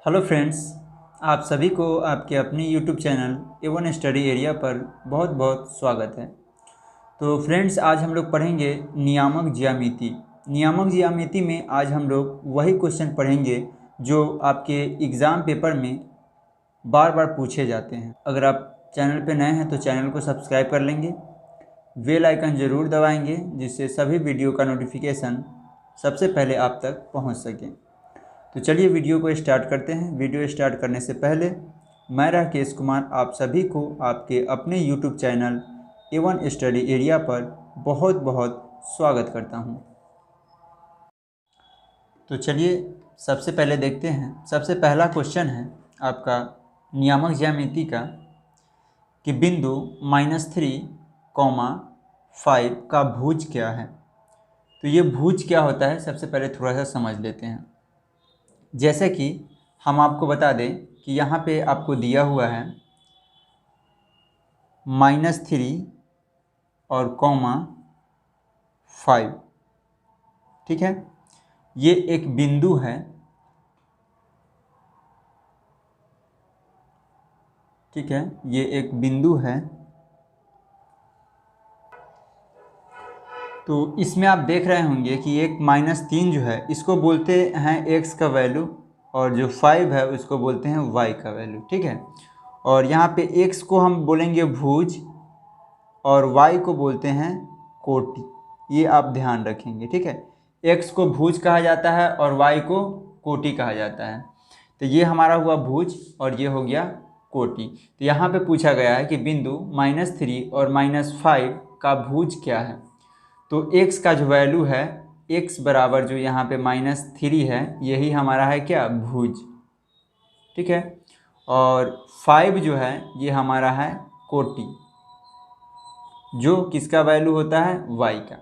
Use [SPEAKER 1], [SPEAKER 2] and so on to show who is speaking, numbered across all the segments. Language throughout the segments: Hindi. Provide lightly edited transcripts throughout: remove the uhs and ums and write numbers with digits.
[SPEAKER 1] हेलो फ्रेंड्स, आप सभी को आपके अपने YouTube channel A1 study area पर बहुत बहुत स्वागत है। तो फ्रेंड्स, आज हम लोग पढ़ेंगे नियामक ज्यामिति। नियामक ज्यामिति में आज हम लोग वही क्वेश्चन पढ़ेंगे जो आपके एग्ज़ाम पेपर में बार बार पूछे जाते हैं। अगर आप चैनल पर नए हैं तो चैनल को सब्सक्राइब कर लेंगे, बेल आइकन ज़रूर दबाएंगे जिससे सभी वीडियो का नोटिफिकेशन सबसे पहले आप तक पहुंच सके। तो चलिए वीडियो को स्टार्ट करते हैं। वीडियो स्टार्ट करने से पहले मैं राकेश कुमार आप सभी को आपके अपने YouTube channel A1 study area पर बहुत बहुत स्वागत करता हूं। तो चलिए सबसे पहले देखते हैं। सबसे पहला क्वेश्चन है आपका नियामक ज्यामिति का कि बिंदु -3,5 का भुज क्या है। तो ये भुज क्या होता है सबसे पहले थोड़ा सा समझ लेते हैं। जैसे कि हम आपको बता दें कि यहाँ पे आपको दिया हुआ है -3 और ,5, ठीक है। ये एक बिंदु है, ठीक है, ये एक बिंदु है। तो इसमें आप देख रहे होंगे कि एक -3 जो है इसको बोलते हैं x का वैल्यू, और जो 5 है उसको बोलते हैं y का वैल्यू, ठीक है। और यहाँ पे x को हम बोलेंगे भुज और y को बोलते हैं कोटि। ये आप ध्यान रखेंगे, ठीक है। x को भुज कहा जाता है और y को कोटि कहा जाता है। तो ये हमारा हुआ भुज और ये हो गया कोटि। तो यहाँ पे पूछा गया है कि बिंदु -3 और -5 का भुज क्या है। तो x का जो वैल्यू है, x बराबर जो यहाँ पे -3 है, यही हमारा है क्या, भुज, ठीक है। और 5 जो है ये हमारा है कोटि, जो किसका वैल्यू होता है, y का।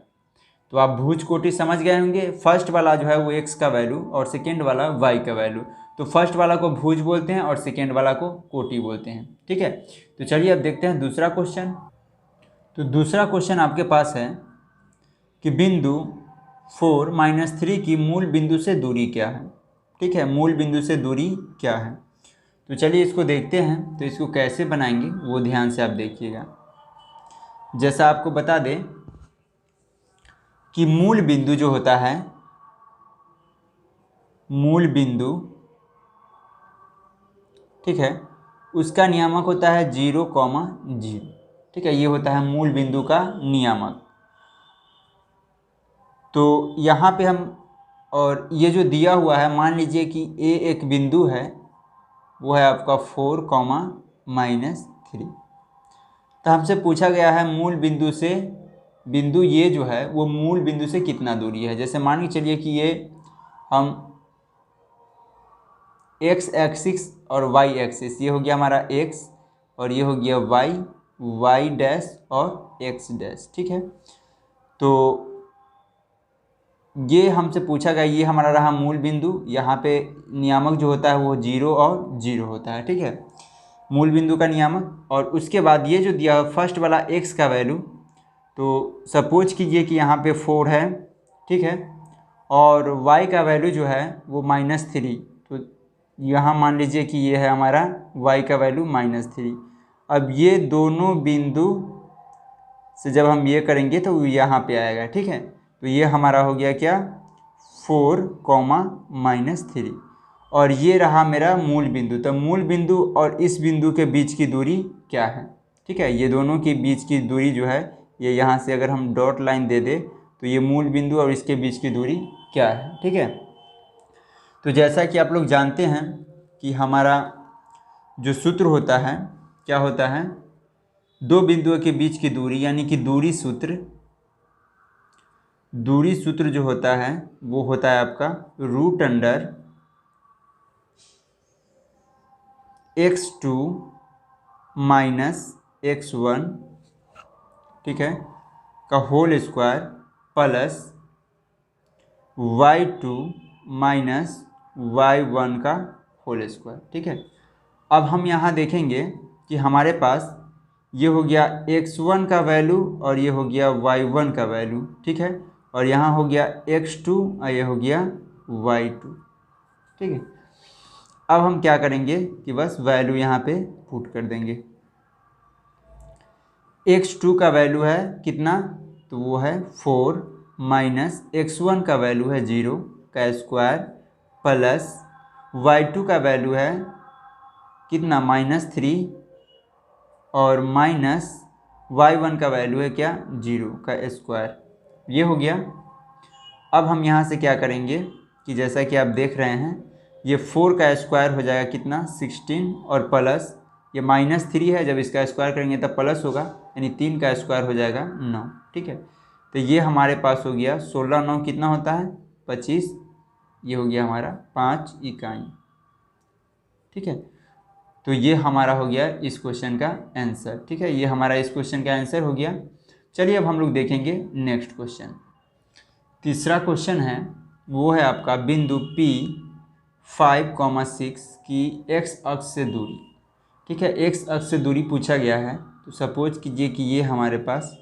[SPEAKER 1] तो आप भुज कोटि समझ गए होंगे। फर्स्ट वाला जो है वो x का वैल्यू और सेकेंड वाला y का वैल्यू। तो फर्स्ट वाला को भुज बोलते हैं और सेकेंड वाला को कोटि बोलते हैं, ठीक है। तो चलिए अब देखते हैं दूसरा क्वेश्चन। तो दूसरा क्वेश्चन आपके पास है कि बिंदु 4 -3 की मूल बिंदु से दूरी क्या है, ठीक है। मूल बिंदु से दूरी क्या है। तो चलिए इसको देखते हैं। तो इसको कैसे बनाएंगे वो ध्यान से आप देखिएगा। जैसा आपको बता दें कि मूल बिंदु जो होता है, मूल बिंदु, ठीक है, उसका नियामक होता है 0,0, ठीक है। ये होता है मूल बिंदु का नियामक। तो यहाँ पे हम, और ये जो दिया हुआ है, मान लीजिए कि ए एक बिंदु है, वो है आपका 4, -3। तो हमसे पूछा गया है मूल बिंदु से, बिंदु ये जो है वो मूल बिंदु से कितना दूरी है। जैसे मान के चलिए कि ये हम x एक्सिस और y एक्सिस, ये हो गया हमारा x और ये हो गया y डैश और x डैश, ठीक है। तो ये हमसे पूछा गया, ये हमारा रहा मूल बिंदु। यहाँ पे नियामक जो होता है वो 0 और 0 होता है, ठीक है, मूल बिंदु का नियामक। और उसके बाद ये जो दिया है फर्स्ट वाला x का वैल्यू, तो सपोज कीजिए कि यहाँ पे 4 है, ठीक है, और y का वैल्यू जो है वो -3। तो यहाँ मान लीजिए कि ये है हमारा y का वैल्यू -3। अब ये दोनों बिंदु से जब हम ये करेंगे तो यहाँ पे आएगा, ठीक है। तो ये हमारा हो गया क्या, 4, -3, और ये रहा मेरा मूल बिंदु। तो मूल बिंदु और इस बिंदु के बीच की दूरी क्या है, ठीक है। ये दोनों के बीच की दूरी जो है, ये यहाँ से अगर हम डॉट लाइन दे दे तो ये मूल बिंदु और इसके बीच की दूरी क्या है, ठीक है। तो जैसा कि आप लोग जानते हैं कि हमारा जो सूत्र होता है, क्या होता है, दो बिंदुओं के बीच की दूरी, यानी कि दूरी सूत्र। दूरी सूत्र जो होता है वो होता है आपका √x2 - x1, ठीक है, का whole square plus y2 - y1 का होल स्क्वायर, ठीक है। अब हम यहाँ देखेंगे कि हमारे पास ये हो गया x1 का वैल्यू और ये हो गया y1 का वैल्यू, ठीक है, और यहाँ हो गया x2 और ये हो गया y2, ठीक है। अब हम क्या करेंगे कि बस वैल्यू यहाँ पे पुट कर देंगे। x2 का वैल्यू है कितना, तो वो है 4 माइनस x1 का वैल्यू है 0 का स्क्वायर प्लस y2 का वैल्यू है कितना -3 और माइनस y1 का वैल्यू है क्या 0 का स्क्वायर। ये हो गया। अब हम यहाँ से क्या करेंगे कि जैसा कि आप देख रहे हैं ये 4 का स्क्वायर हो जाएगा कितना 16 और प्लस ये -3 है, जब इसका स्क्वायर करेंगे तब प्लस होगा, यानी 3 का स्क्वायर हो जाएगा 9। ठीक है, तो ये हमारे पास हो गया 16 9 कितना होता है 25, ये हो गया हमारा 5 इकाई। ठीक है, तो ये हमारा हो गया इस क्वेश्चन का आंसर। ठीक है, ये हमारा इस क्वेश्चन का आंसर हो गया। चलिए अब हम लोग देखेंगे नेक्स्ट क्वेश्चन। तीसरा क्वेश्चन है वो है आपका बिंदु P 5,6 की x अक्ष से दूरी। ठीक है, x अक्ष से दूरी पूछा गया है, तो सपोज कीजिए कि ये हमारे पास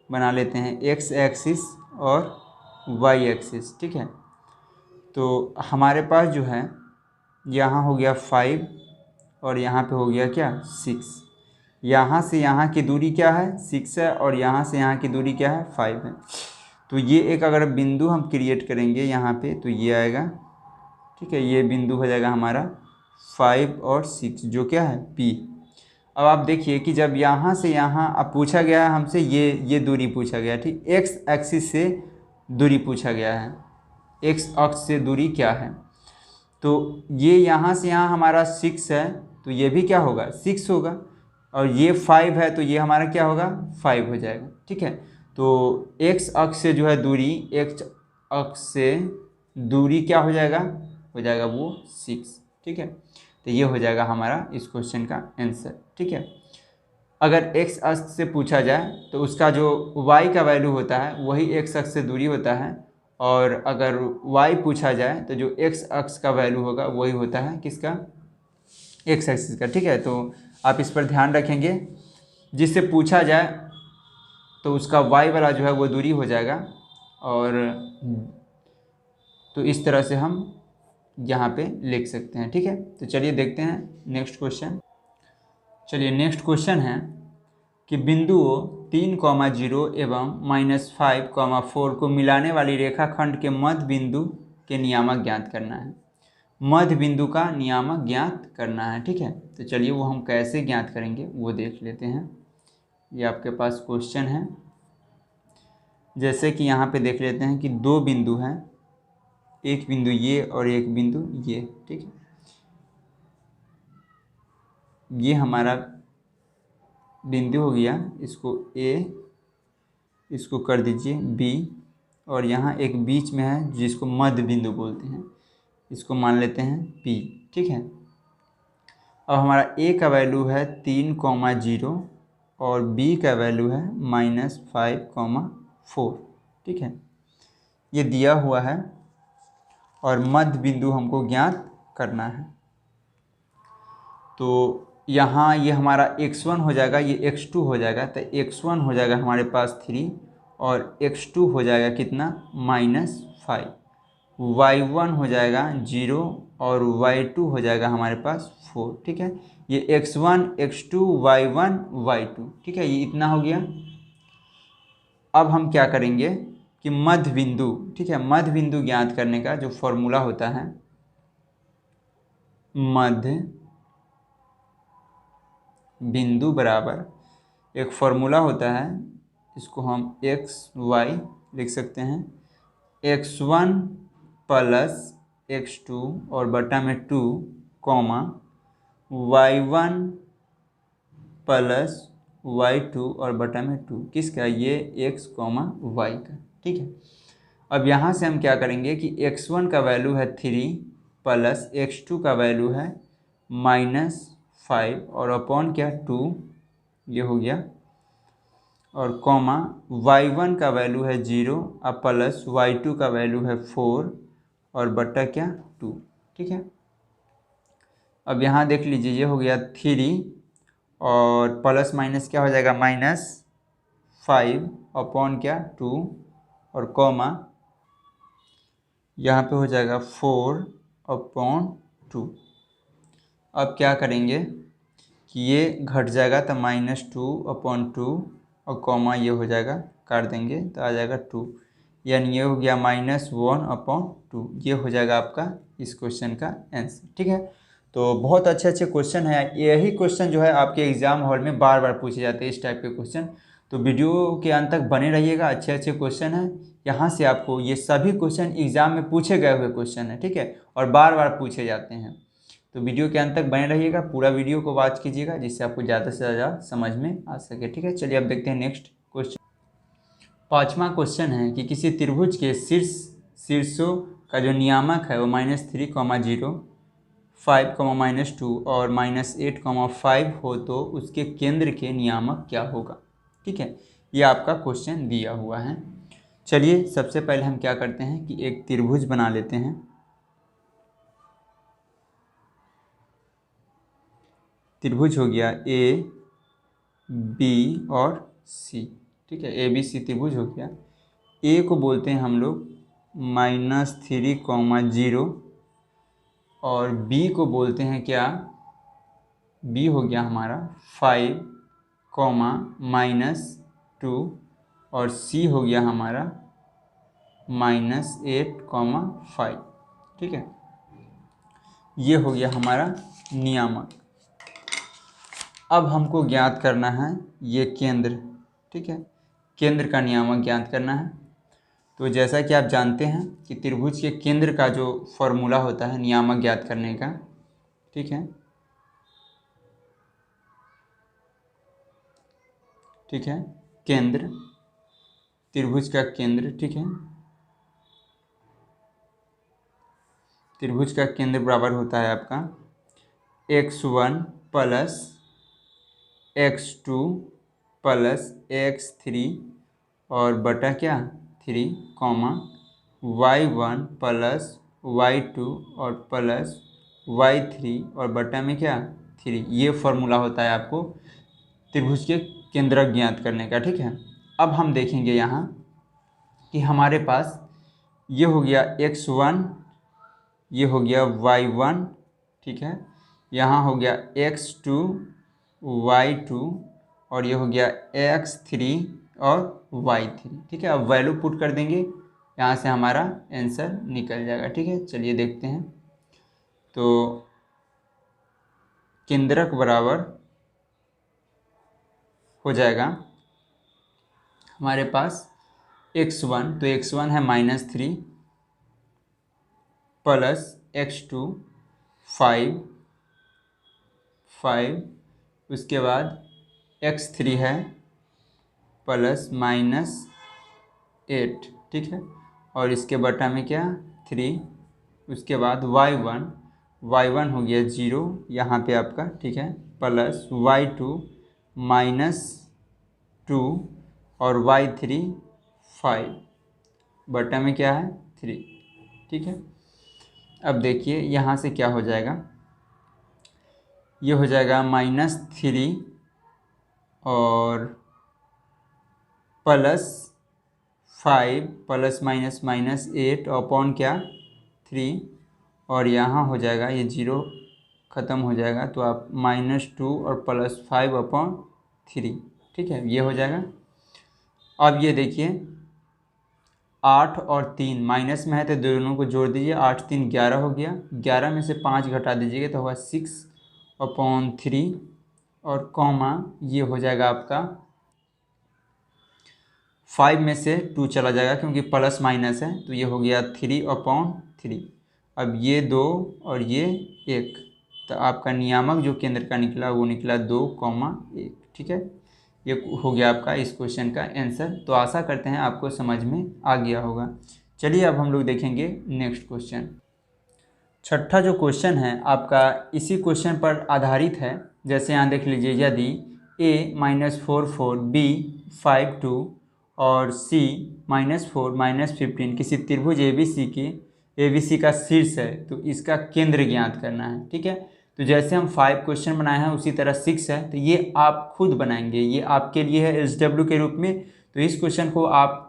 [SPEAKER 1] बना लेते हैं x एक्सिस और y एक्सिस। ठीक है, तो हमारे पास जो है यहाँ हो गया 5 और यहाँ पे हो गया क्या 6। यहाँ से यहाँ की दूरी क्या है 6 है और यहाँ से यहाँ की दूरी क्या है 5 है। तो ये एक अगर बिंदु हम क्रिएट करेंगे यहाँ पे तो ये आएगा। ठीक है, ये बिंदु हो जाएगा हमारा 5 और 6 जो क्या है P। अब आप देखिए कि जब यहाँ से यहाँ अब पूछा गया है हमसे ये दूरी पूछा गया। ठीक, एक्स एक्सिस से दूरी पूछा गया है, एक्स अक्ष से दूरी क्या है। तो ये यहाँ से यहाँ हमारा 6 है तो ये भी क्या होगा 6 होगा, और ये 5 है तो ये हमारा क्या होगा 5 हो जाएगा। ठीक है, तो एक्स अक्ष से जो है दूरी, एक्स अक्ष से दूरी क्या हो जाएगा वो 6। ठीक है, तो ये हो जाएगा हमारा इस क्वेश्चन का आंसर। ठीक है, अगर एक्स अक्ष से पूछा जाए तो उसका जो y का वैल्यू होता है वही एक्स अक्ष से दूरी होता है, और अगर y पूछा जाए तो जो x अक्ष का वैल्यू होगा वही होता है किसका x एक्सिस का। ठीक है, तो आप इस पर ध्यान रखेंगे, जिससे पूछा जाए तो उसका y वाला जो है वो दूरी हो जाएगा, और तो इस तरह से हम यहाँ पे लिख सकते हैं। ठीक है, तो चलिए देखते हैं नेक्स्ट क्वेश्चन। चलिए नेक्स्ट क्वेश्चन है कि बिंदुओं 3,0 एवं -5,4 को मिलाने वाली रेखाखंड के मध्य बिंदु के नियामक ज्ञात करना है। मध्य बिंदु का नियामक ज्ञात करना है। ठीक है, तो चलिए वो हम कैसे ज्ञात करेंगे वो देख लेते हैं। ये आपके पास क्वेश्चन है, जैसे कि यहाँ पे देख लेते हैं कि दो बिंदु हैं, एक बिंदु ये और एक बिंदु ये। ठीक है, ये हमारा बिंदु हो गया, इसको A, इसको कर दीजिए B, और यहाँ एक बीच में है जिसको मध्य बिंदु बोलते हैं, इसको मान लेते हैं P। ठीक है, अब हमारा A का वैल्यू है 3,0 और B का वैल्यू है -5,4। ठीक है, ये दिया हुआ है और मध्य बिंदु हमको ज्ञात करना है। तो यहाँ ये हमारा x1 हो जाएगा, ये x2 हो जाएगा, तो x1 हो जाएगा हमारे पास 3 और x2 हो जाएगा कितना -5, y1 हो जाएगा 0 और y2 हो जाएगा हमारे पास 4। ठीक है, ये x1 x2 y1 y2। ठीक है, ये इतना हो गया। अब हम क्या करेंगे कि मध्य बिंदु, ठीक है, मध्य बिंदु ज्ञात करने का जो फॉर्मूला होता है, मध्य बिंदु बराबर एक फॉर्मूला होता है, इसको हम एक्स वाई लिख सकते हैं, x1 प्लस x2 और बटा में 2 कॉमा y1 प्लस y2 और बटा में 2 किसका, ये x y का। ठीक है, अब यहाँ से हम क्या करेंगे कि x1 का वैल्यू है 3 प्लस x2 का वैल्यू है -5 और अपॉन क्या 2, ये हो गया, और कॉमा y1 का वैल्यू है 0 और प्लस y2 का वैल्यू है 4 और बटा क्या 2। ठीक है, अब यहाँ देख लीजिए ये हो गया 3 और प्लस माइनस क्या हो जाएगा -5 अपॉन क्या 2 और कॉमा यहाँ पे हो जाएगा 4 अपॉन 2। अब क्या करेंगे कि ये घट जाएगा तो -2/2 और कॉमा ये हो जाएगा, काट देंगे तो आ जाएगा 2, यानी ये हो गया -1/2। ये हो जाएगा आपका इस क्वेश्चन का आंसर। ठीक है, तो बहुत अच्छे अच्छे क्वेश्चन है। यही क्वेश्चन जो है आपके एग्जाम हॉल में बार बार पूछे जाते हैं, इस टाइप के क्वेश्चन। तो वीडियो के अंत तक बने रहिएगा, अच्छे अच्छे क्वेश्चन हैं यहाँ से। आपको ये सभी क्वेश्चन एग्जाम में पूछे गए हुए क्वेश्चन हैं, ठीक है, और बार बार पूछे जाते हैं। तो वीडियो के अंत तक बने रहिएगा, पूरा वीडियो को वॉच कीजिएगा, जिससे आपको ज़्यादा से ज़्यादा समझ में आ सके। ठीक है, चलिए अब देखते हैं नेक्स्ट क्वेश्चन। पाँचवा क्वेश्चन है कि किसी त्रिभुज के शीर्षों का जो नियामक है वो -3,0, 5, -2 और -8, 5 हो तो उसके केंद्र के नियामक क्या होगा। ठीक है, ये आपका क्वेश्चन दिया हुआ है। चलिए सबसे पहले हम क्या करते हैं कि एक त्रिभुज बना लेते हैं। त्रिभुज हो गया A, B और C। ठीक है, ABC त्रिभुज हो गया। A को बोलते हैं हम लोग -3,0 और B को बोलते हैं क्या, B हो गया हमारा 5, -2 और C हो गया हमारा -8, 5। ठीक है, ये हो गया हमारा नियामक। अब हमको ज्ञात करना है ये केंद्र। ठीक है, केंद्र का नियामक ज्ञात करना है। तो जैसा कि आप जानते हैं कि त्रिभुज के केंद्र का जो फॉर्मूला होता है नियामक ज्ञात करने का, ठीक है, ठीक है, केंद्र, त्रिभुज का केंद्र, ठीक है, त्रिभुज का केंद्र बराबर होता है आपका x1 + x2 + x3 और बटा क्या 3, y1 + y2 और प्लस y3 और बटा में क्या 3। ये फॉर्मूला होता है आपको त्रिभुज के केंद्रक ज्ञात करने का। ठीक है, अब हम देखेंगे यहाँ कि हमारे पास ये हो गया x1, ये हो गया y1, ठीक है, यहाँ हो गया x2, y2 और ये हो गया x3 और y3। ठीक है, अब वैल्यू पुट कर देंगे, यहाँ से हमारा आंसर निकल जाएगा। ठीक है, चलिए देखते हैं। तो केंद्रक बराबर हो जाएगा हमारे पास x1, तो x1 है -3 + x2 5, उसके बाद x3 है +-8। ठीक है, और इसके बटा में क्या 3, उसके बाद y1 हो गया 0 यहाँ पे आपका, ठीक है, प्लस y2 -2 और y3 5, बटा में क्या है 3। ठीक है, अब देखिए यहाँ से क्या हो जाएगा, ये हो जाएगा -3 और +5 ±-8 अपॉन क्या 3 और यहाँ हो जाएगा ये 0 ख़त्म हो जाएगा, तो आप -2 और +5/3। ठीक है, ये हो जाएगा। अब ये देखिए 8 और 3 माइनस में है तो दोनों को जोड़ दीजिए, 8 3 11 हो गया, 11 में से 5 घटा दीजिएगा तो होगा 6/3 और कॉमा ये हो जाएगा आपका 5 में से 2 चला जाएगा क्योंकि प्लस माइनस है, तो ये हो गया 3/3। अब ये 2 और ये 1, तो आपका नियामक जो केंद्र का निकला वो निकला 2,1। ठीक है, ये हो गया आपका इस क्वेश्चन का आंसर। तो आशा करते हैं आपको समझ में आ गया होगा। चलिए अब हम लोग देखेंगे नेक्स्ट क्वेश्चन। छठा जो क्वेश्चन है आपका इसी क्वेश्चन पर आधारित है। जैसे यहाँ देख लीजिए, यदि a -4 4 b 5 2 और c -4 -15 किसी त्रिभुज ABC का शीर्ष है तो इसका केंद्र ज्ञात करना है। ठीक है, तो जैसे हम 5 क्वेश्चन बनाए हैं उसी तरह 6 है, तो ये आप खुद बनाएंगे, ये आपके लिए है SW के रूप में। तो इस क्वेश्चन को आप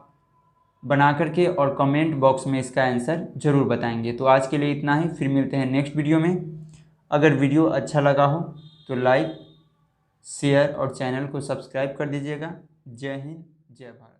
[SPEAKER 1] बना करके और कमेंट बॉक्स में इसका आंसर जरूर बताएंगे। तो आज के लिए इतना ही, फिर मिलते हैं नेक्स्ट वीडियो में। अगर वीडियो अच्छा लगा हो तो लाइक शेयर और चैनल को सब्सक्राइब कर दीजिएगा। जय हिंद जय भारत।